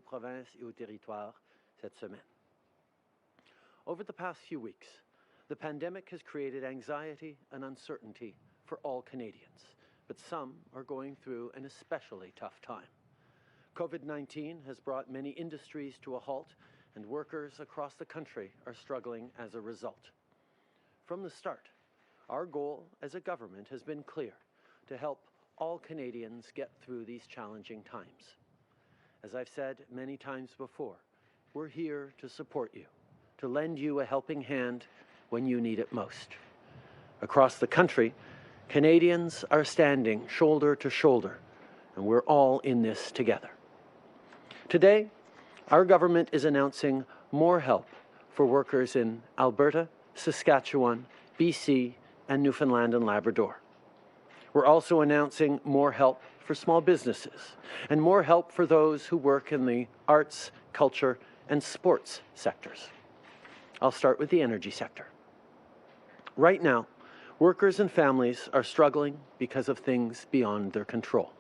provinces et aux territoires cette semaine. Over the past few weeks, the pandemic has created anxiety and uncertainty for all Canadians, but some are going through an especially tough time. COVID-19 has brought many industries to a halt, and workers across the country are struggling as a result. From the start, our goal as a government has been clear: to help all Canadians get through these challenging times. As I've said many times before, we're here to support you, to lend you a helping hand when you need it most. Across the country, Canadians are standing shoulder to shoulder, and we're all in this together. Today, our government is announcing more help for workers in Alberta, Saskatchewan, BC, and Newfoundland and Labrador. We're also announcing more help for small businesses and more help for those who work in the arts, culture, and sports sectors. I'll start with the energy sector. Right now, workers and families are struggling because of things beyond their control.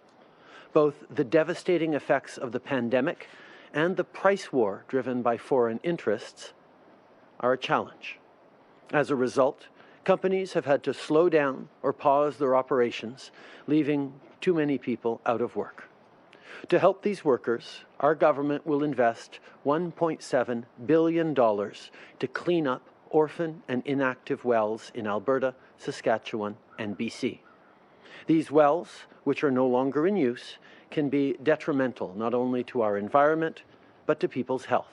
Both the devastating effects of the pandemic and the price war driven by foreign interests are a challenge. As a result, companies have had to slow down or pause their operations, leaving too many people out of work. To help these workers, our government will invest $1.7 billion to clean up orphan and inactive wells in Alberta, Saskatchewan, and BC. These wells, which are no longer in use, can be detrimental not only to our environment, but to people's health.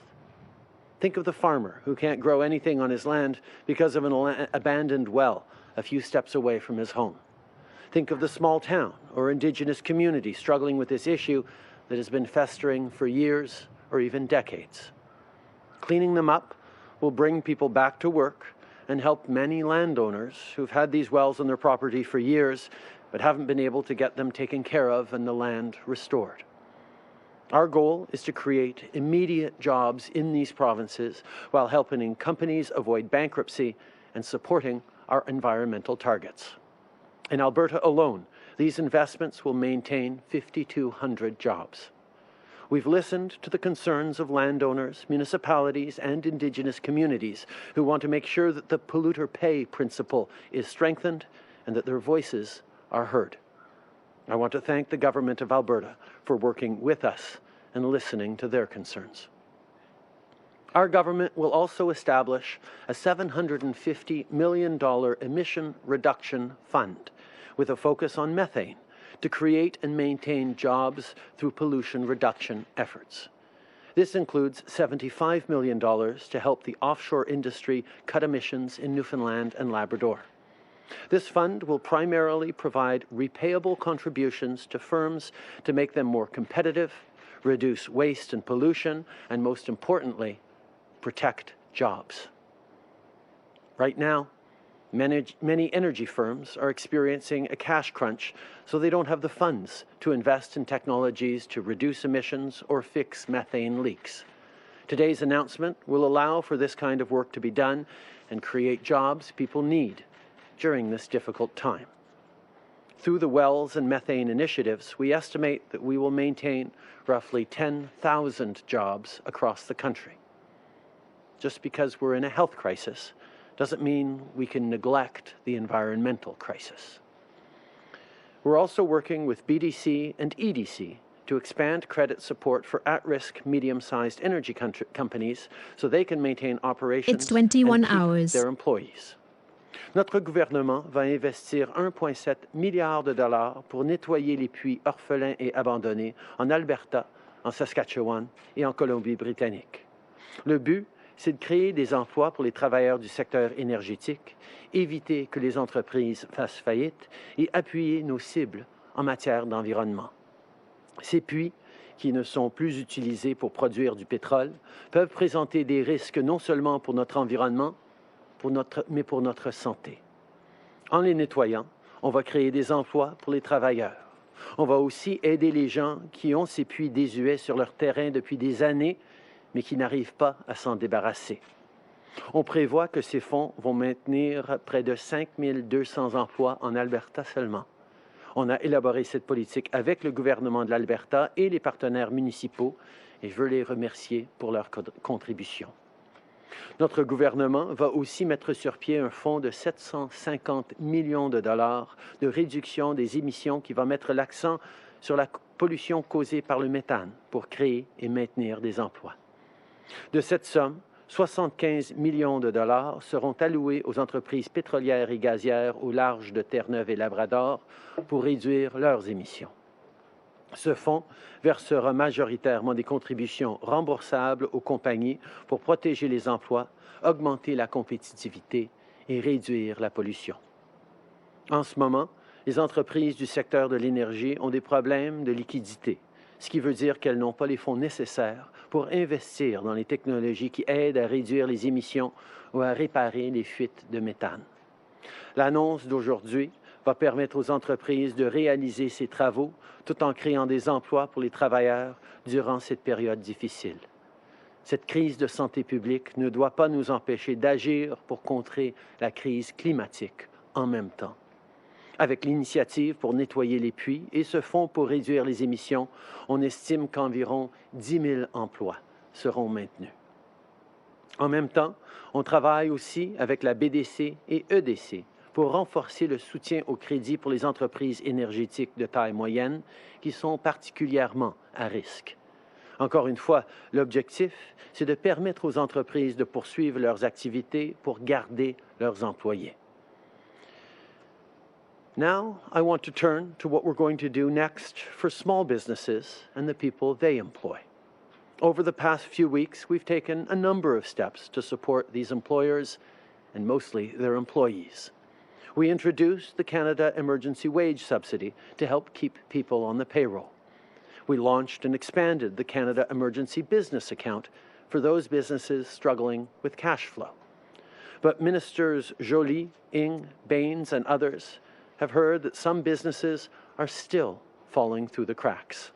Think of the farmer who can't grow anything on his land because of an abandoned well a few steps away from his home. Think of the small town or Indigenous community struggling with this issue that has been festering for years or even decades. Cleaning them up will bring people back to work and help many landowners who've had these wells on their property for years but haven't been able to get them taken care of and the land restored. Our goal is to create immediate jobs in these provinces while helping companies avoid bankruptcy and supporting our environmental targets. In Alberta alone, these investments will maintain 5,200 jobs. We've listened to the concerns of landowners, municipalities, and Indigenous communities who want to make sure that the polluter pay principle is strengthened and that their voices are heard. I want to thank the Government of Alberta for working with us and listening to their concerns. Our government will also establish a $750 million emission reduction fund with a focus on methane to create and maintain jobs through pollution reduction efforts. This includes $75 million to help the offshore industry cut emissions in Newfoundland and Labrador. This fund will primarily provide repayable contributions to firms to make them more competitive, reduce waste and pollution, and most importantly, protect jobs. Right now, many energy firms are experiencing a cash crunch, so they don't have the funds to invest in technologies to reduce emissions or fix methane leaks. Today's announcement will allow for this kind of work to be done and create jobs people need during this difficult time. Through the wells and methane initiatives, we estimate that we will maintain roughly 10,000 jobs across the country. Just because we're in a health crisis doesn't mean we can neglect the environmental crisis. We're also working with BDC and EDC to expand credit support for at-risk medium-sized energy companies so they can maintain operations It's 21 and keep hours. their employees. Notre gouvernement va investir 1,7 milliard de dollars pour nettoyer les puits orphelins et abandonnés en Alberta, en Saskatchewan et en Colombie-Britannique. Le but, c'est de créer des emplois pour les travailleurs du secteur énergétique, éviter que les entreprises fassent faillite et appuyer nos cibles en matière d'environnement. Ces puits, qui ne sont plus utilisés pour produire du pétrole, peuvent présenter des risques non seulement pour notre environnement, mais pour notre santé. En les nettoyant, on va créer des emplois pour les travailleurs. On va aussi aider les gens qui ont ces puits désuets sur leur terrain depuis des années, mais qui n'arrivent pas à s'en débarrasser. On prévoit que ces fonds vont maintenir près de 5 200 emplois en Alberta seulement. On a élaboré cette politique avec le gouvernement de l'Alberta et les partenaires municipaux, et je veux les remercier pour leur contribution. Notre gouvernement va aussi mettre sur pied un fonds de 750 millions de dollars de réduction des émissions qui va mettre l'accent sur la pollution causée par le méthane pour créer et maintenir des emplois. De cette somme, 75 millions de dollars seront alloués aux entreprises pétrolières et gazières au large de Terre-Neuve et Labrador pour réduire leurs émissions. Ce fonds versera majoritairement des contributions remboursables aux compagnies pour protéger les emplois, augmenter la compétitivité et réduire la pollution. En ce moment, les entreprises du secteur de l'énergie ont des problèmes de liquidité, ce qui veut dire qu'elles n'ont pas les fonds nécessaires pour investir dans les technologies qui aident à réduire les émissions ou à réparer les fuites de méthane. L'annonce d'aujourd'hui va permettre aux entreprises de réaliser ces travaux tout en créant des emplois pour les travailleurs durant cette période difficile. Cette crise de santé publique ne doit pas nous empêcher d'agir pour contrer la crise climatique en même temps. Avec l'initiative pour nettoyer les puits et ce fonds pour réduire les émissions, on estime qu'environ 10 000 emplois seront maintenus. En même temps, on travaille aussi avec la BDC et EDC pour renforcer le soutien au crédit pour les entreprises énergétiques de taille moyenne qui sont particulièrement à risque. Encore une fois, l'objectif, c'est de permettre aux entreprises de poursuivre leurs activités pour garder leurs employés. Now, I want to turn to what we're going to do next for small businesses and the people they employ. Over the past few weeks, we've taken a number of steps to support these employers and mostly their employees. We introduced the Canada Emergency Wage Subsidy to help keep people on the payroll. We launched and expanded the Canada Emergency Business Account for those businesses struggling with cash flow. But Ministers Joly, Ng, Baines, and others have heard that some businesses are still falling through the cracks.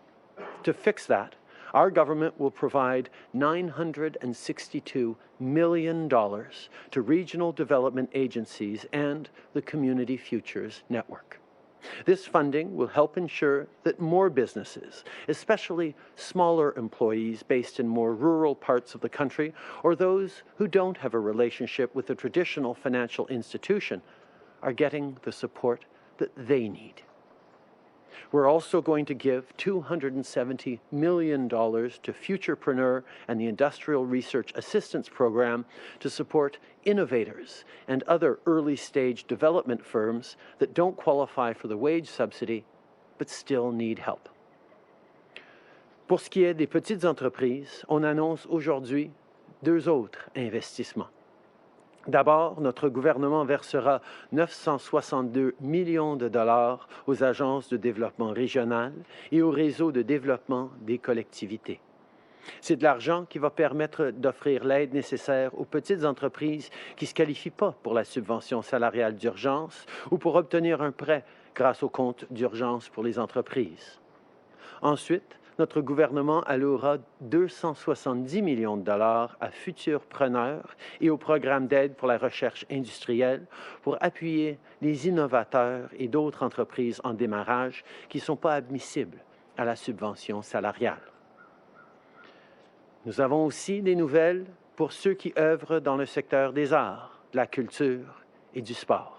To fix that, our government will provide $962 million to regional development agencies and the Community Futures Network. This funding will help ensure that more businesses, especially smaller employees based in more rural parts of the country or those who don't have a relationship with a traditional financial institution, are getting the support that they need. We're also going to give $270 million to Futurepreneur and the Industrial Research Assistance Program to support innovators and other early-stage development firms that don't qualify for the wage subsidy but still need help. Pour ce qui est des petites entreprises, on annonce aujourd'hui 2 autres investissements. D'abord, notre gouvernement versera 962 millions de dollars aux agences de développement régional et au réseau de développement des collectivités. C'est de l'argent qui va permettre d'offrir l'aide nécessaire aux petites entreprises qui ne se qualifient pas pour la subvention salariale d'urgence ou pour obtenir un prêt grâce au compte d'urgence pour les entreprises. Ensuite, notre gouvernement allouera 270 millions de dollars à Futurepreneur et au programme d'aide pour la recherche industrielle pour appuyer les innovateurs et d'autres entreprises en démarrage qui ne sont pas admissibles à la subvention salariale. Nous avons aussi des nouvelles pour ceux qui œuvrent dans le secteur des arts, de la culture et du sport.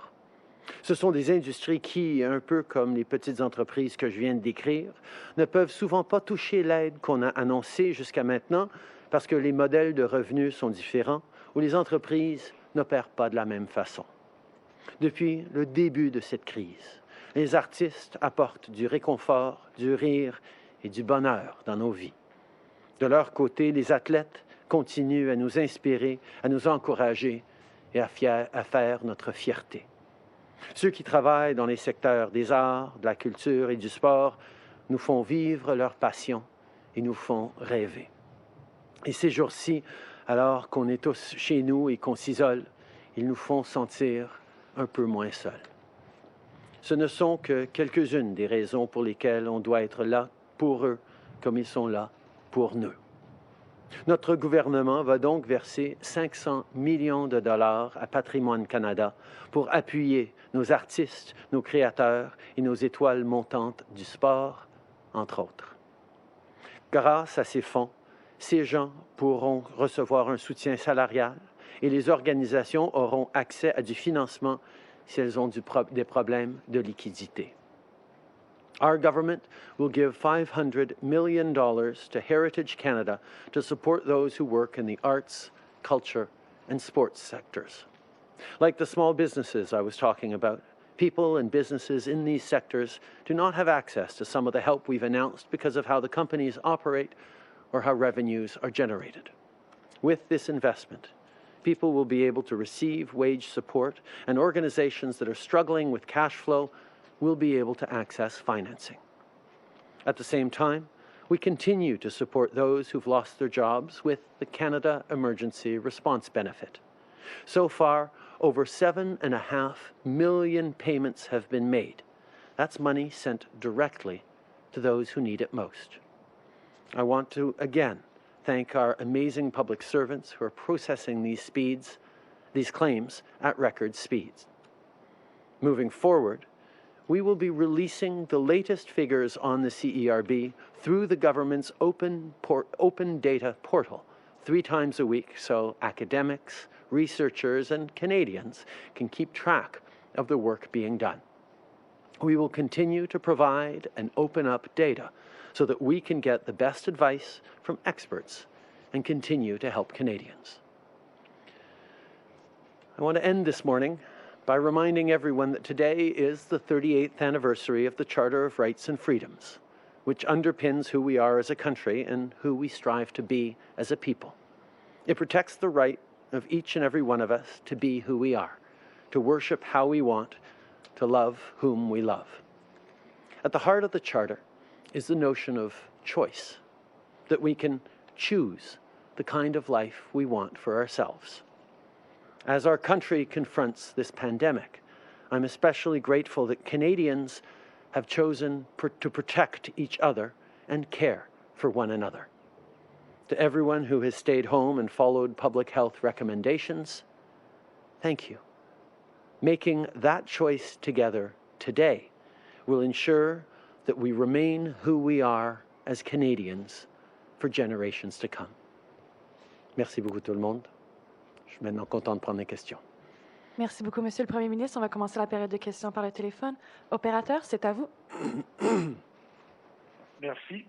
Ce sont des industries qui, un peu comme les petites entreprises que je viens de décrire, ne peuvent souvent pas toucher l'aide qu'on a annoncée jusqu'à maintenant parce que les modèles de revenus sont différents ou les entreprises n'opèrent pas de la même façon. Depuis le début de cette crise, les artistes apportent du réconfort, du rire et du bonheur dans nos vies. De leur côté, les athlètes continuent à nous inspirer, à nous encourager et à faire notre fierté. Ceux qui travaillent dans les secteurs des arts, de la culture et du sport nous font vivre leur passion et nous font rêver. Et ces jours-ci, alors qu'on est tous chez nous et qu'on s'isole, ils nous font sentir un peu moins seuls. Ce ne sont que quelques-unes des raisons pour lesquelles on doit être là pour eux comme ils sont là pour nous. Notre gouvernement va donc verser 500 millions de dollars à Patrimoine Canada pour appuyer nos artistes, nos créateurs et nos étoiles montantes du sport, entre autres. Grâce à ces fonds, Ces gens pourront recevoir un soutien salarial et les organisations auront accès à du financement si elles ont des problèmes de liquidité. Our government will give $500 million to Heritage Canada to support those who work in the arts, culture, and sports sectors. Like the small businesses I was talking about, people and businesses in these sectors do not have access to some of the help we've announced because of how the companies operate or how revenues are generated. With this investment, people will be able to receive wage support, and organizations that are struggling with cash flow will be able to access financing. At the same time, we continue to support those who've lost their jobs with the Canada Emergency Response Benefit. So far, over 7.5 million payments have been made. That's money sent directly to those who need it most. I want to again thank our amazing public servants who are processing these claims at record speeds. Moving forward, we will be releasing the latest figures on the CERB through the government's open data portal 3 times a week, so academics, researchers, and Canadians can keep track of the work being done. We will continue to provide and open up data so that we can get the best advice from experts and continue to help Canadians. I want to end this morning by reminding everyone that today is the 38th anniversary of the Charter of Rights and Freedoms, which underpins who we are as a country and who we strive to be as a people. It protects the right of each and every one of us to be who we are, to worship how we want, to love whom we love. At the heart of the Charter is the notion of choice, that we can choose the kind of life we want for ourselves. As our country confronts this pandemic, I'm especially grateful that Canadians have chosen to protect each other and care for one another. To everyone who has stayed home and followed public health recommendations, thank you. Making that choice together today will ensure that we remain who we are as Canadians for generations to come. Merci beaucoup tout le monde. Je suis maintenant content de prendre les questions. Merci beaucoup, Monsieur le Premier ministre. On va commencer la période de questions par le téléphone. Opérateur, c'est à vous. Merci.